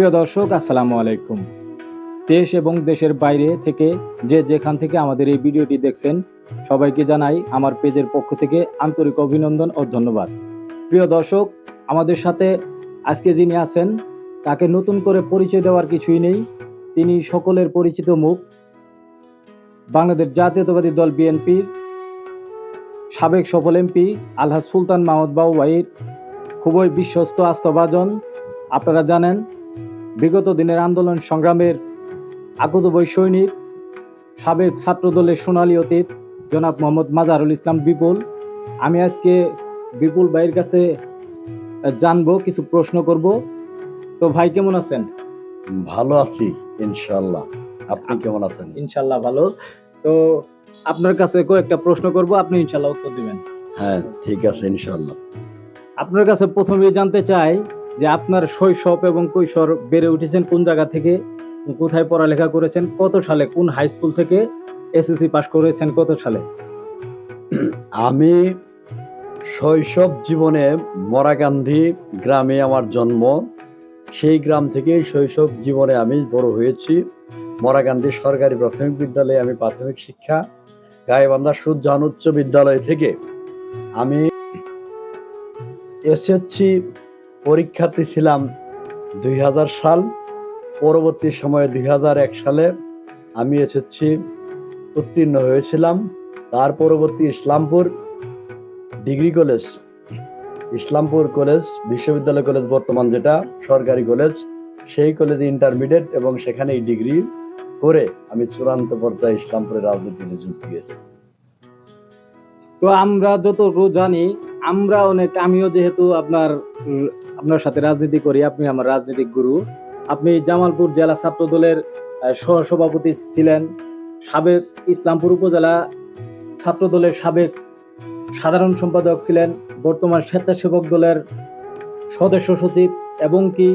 প্রিয় দর্শক, আসসালামু আলাইকুম। দেশ এবং দেশের বাইরে থেকে যে যেখান থেকে আমাদের এই ভিডিওটি দেখছেন, সবাইকে জানাই আমার পেজের পক্ষ থেকে আন্তরিক অভিনন্দন ও ধন্যবাদ। প্রিয় দর্শক, আমাদের সাথে আজকে যিনি আছেন তাকে নতুন করে পরিচয় দেওয়ার কিছুই নেই। তিনি সকলের পরিচিত মুখ। বাংলাদেশ জাতীয়তাবাদী দল বিএনপির সাবেক সফল এমপি আলহাজ সুলতান মাহমুদ বাবু ভাইয়ের খুবই বিশ্বস্ত আস্থাভাজন। আপনারা জানেন, বিগত দিনের আন্দোলন সংগ্রামের আকুতবয় সৈনিক, সাবেক ছাত্র দলের সোনালী অতীত জনাব মোহাম্মদ মাজারুল ইসলাম বিপুল। আমি আজকে বিপুল ভাইয়ের কাছে জানবো, কিছু প্রশ্ন করব। তো ভাই, কেমন আছেন? ভালো আছি ইনশাআল্লাহ। আপনি কেমন আছেন? ইনশাল্লাহ ভালো। তো আপনার কাছে কয়েকটা প্রশ্ন করব, আপনি ইনশাল্লাহ উত্তর দিবেন। হ্যাঁ, ঠিক আছে ইনশাআল্লাহ। আপনার কাছে প্রথমে জানতে চাই যে আপনার শৈশব এবং কৈশোর বেড়ে উঠেছেন কোন জায়গা থেকে, কোথায় পড়ালেখা করেছেন, কত সালে কোন হাই স্কুল থেকে এসএসসি পাস করেছেন, কত সালে? আমি শৈশব জীবনে মরাকান্ধি গ্রামে আমার জন্ম। সেই গ্রাম থেকেই শৈশব জীবনে আমি বড় হয়েছি। মরাকান্ধি সরকারি প্রাথমিক বিদ্যালয়ে আমি প্রাথমিক শিক্ষা, গাইবান্ধা সুজান উচ্চ বিদ্যালয় থেকে আমি এসএসসি পরীক্ষার্থী ছিলাম 2000 সাল। পরবর্তী সময়ে 2001 সালে আমি এসএসসি উত্তীর্ণ হয়েছিলাম। তার পরবর্তী Islampur degree college, Islampur college বিশ্ববিদ্যালয় কলেজ বর্তমান যেটা সরকারি কলেজ, সেই কলেজে ইন্টারমিডিয়েট এবং সেখানেই ডিগ্রি করে আমি চূড়ান্ত পর্যায়ে ইসলামপুরের রাজনীতিতে যোগ দিয়েছি। তো আমরা যতটুকু জানি, আমিও যেহেতু আপনার সাথে রাজনীতি করি, আপনি আমার রাজনৈতিক গুরু। আপনি জামালপুর জেলা ছাত্র দলের সহসভাপতি ছিলেন, সাবেক ইসলামপুর উপজেলা ছাত্র দলের সাবেক সাধারণ সম্পাদক ছিলেন, বর্তমান স্বেচ্ছাসেবক দলের সদস্য সচিব, এবং কি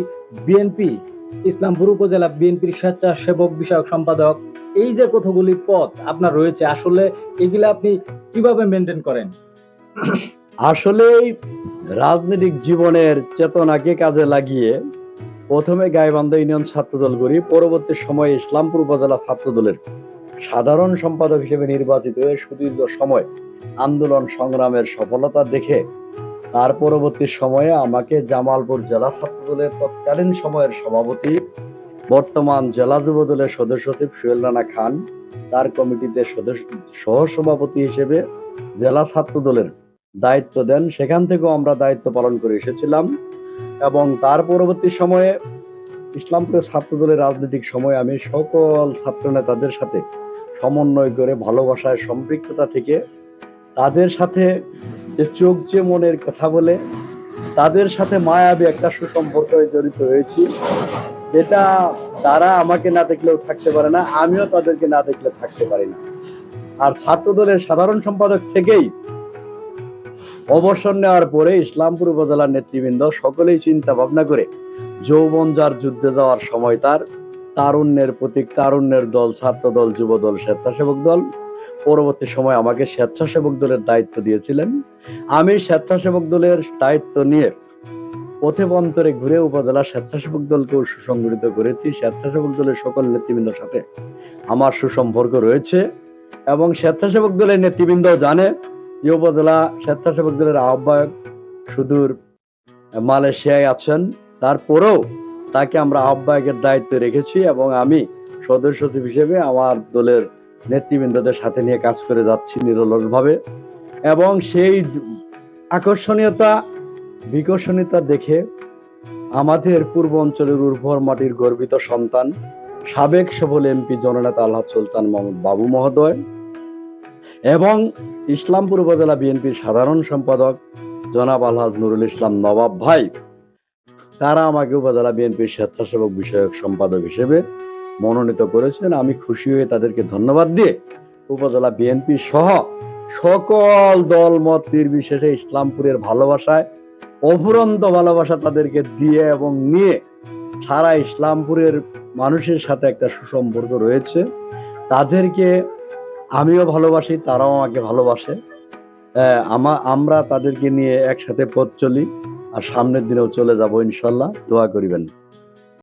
বিএনপি ইসলামপুর উপজেলা বিএনপির স্বেচ্ছাসেবক বিষয়ক সম্পাদক। এই যে কতগুলি পদ আপনার রয়েছে, আসলে এগুলা আপনি কিভাবে মেনটেন করেন? আসলে রাজনৈতিক জীবনের চেতনাকে কাজে লাগিয়ে প্রথমে গাইবান্ধা ইউনিয়ন ছাত্রদল করি, পরবর্তী সময়ে ইসলামপুর উপজেলা ছাত্রদলের সাধারণ সম্পাদক হিসেবে নির্বাচিত হয়ে সুদীর্ঘ সময় আন্দোলন সংগ্রামের সফলতা দেখে তার পরবর্তী সময়ে আমাকে জামালপুর জেলা ছাত্রদলের তৎকালীন সময়ের সভাপতি, বর্তমান জেলা যুব দলের সদস্য সচিব সোহেল রানা খান তার কমিটিতে সহসভাপতি হিসেবে জেলা ছাত্রদলের দায়িত্ব দেন। সেখান থেকেও আমরা দায়িত্ব পালন করে এসেছিলাম এবং তার পরবর্তী সময়ে ইসলামপুরের ছাত্রদলের রাজনৈতিক সময়ে আমি সকল ছাত্র নেতাদের সাথে সমন্বয় করে ভালোবাসায় সম্পৃক্ততা থেকে তাদের সাথে যে চোখ যে মনের কথা বলে তাদের সাথে মায়াবী একটা সুসম্পর্ক জড়িত হয়েছি, যেটা তারা আমাকে না দেখলেও থাকতে পারে না, আমিও তাদেরকে না দেখলে থাকতে পারি না। আর ছাত্রদলের সাধারণ সম্পাদক থেকেই অবসর নেওয়ার পরে ইসলামপুর উপজেলার নেতৃবৃন্দ সকলেই চিন্তা ভাবনা করে যৌবন যার যুদ্ধে যাওয়ার সময় তার তারুণ্যের প্রতীক, তারুণ্যের দল, ছাত্র দল, যুব দল, স্বেচ্ছাসেবক দল, পরবর্তী সময় আমাকে স্বেচ্ছাসেবক দলের দায়িত্ব দিয়েছিলেন। আমি স্বেচ্ছাসেবক দলের দায়িত্ব নিয়ে পথে পন্তরে ঘুরে উপজেলা স্বেচ্ছাসেবক দলকেও সুসংগঠিত করেছি। স্বেচ্ছাসেবক দলের সকল নেতৃবৃন্দের সাথে আমার সুসম্পর্ক রয়েছে এবং স্বেচ্ছাসেবক দলের নেতৃবৃন্দ জানে যে উপজেলা স্বেচ্ছাসেবক দলের আহ্বায়ক সুদূর মালয়েশিয়ায় আছেন, তারপরেও তাকে আমরা আহ্বায়কের দায়িত্ব রেখেছি এবং আমি সদস্য সচিব হিসেবে আমার দলের নেতৃবৃন্দদের সাথে নিয়ে কাজ করে যাচ্ছি নিরলসভাবে। এবং সেই আকর্ষণীয়তা বিকর্ষণীয়তা দেখে আমাদের পূর্ব অঞ্চলের উর্বর মাটির গর্বিত সন্তান সাবেক সফল এমপি জননেতা আলহাজ সুলতান মাহমুদ বাবু মহোদয় এবং ইসলামপুর উপজেলা বিএনপির সাধারণ সম্পাদক জনাব আলহাজ নুরুল ইসলাম নবাব ভাই, তারা আমাকে উপজেলা বিএনপির স্বেচ্ছাসেবক বিষয়ক সম্পাদক হিসেবে মনোনীত করেছেন। আমি খুশি হয়ে তাদেরকে ধন্যবাদ দিয়ে উপজেলা বিএনপি সহ সকল দল মত নির্বিশেষে ইসলামপুরের ভালোবাসায় অফুরন্ত ভালোবাসা তাদেরকে দিয়ে এবং নিয়ে সারা ইসলামপুরের মানুষের সাথে একটা সুসম্পর্ক রয়েছে। তাদেরকে আমিও ভালোবাসি, তারাও আমাকে ভালোবাসে। আমরা তাদেরকে নিয়ে একসাথে পথ চলি আর সামনের দিনেও চলে যাব ইনশাল্লাহ। দোয়া করিবেন।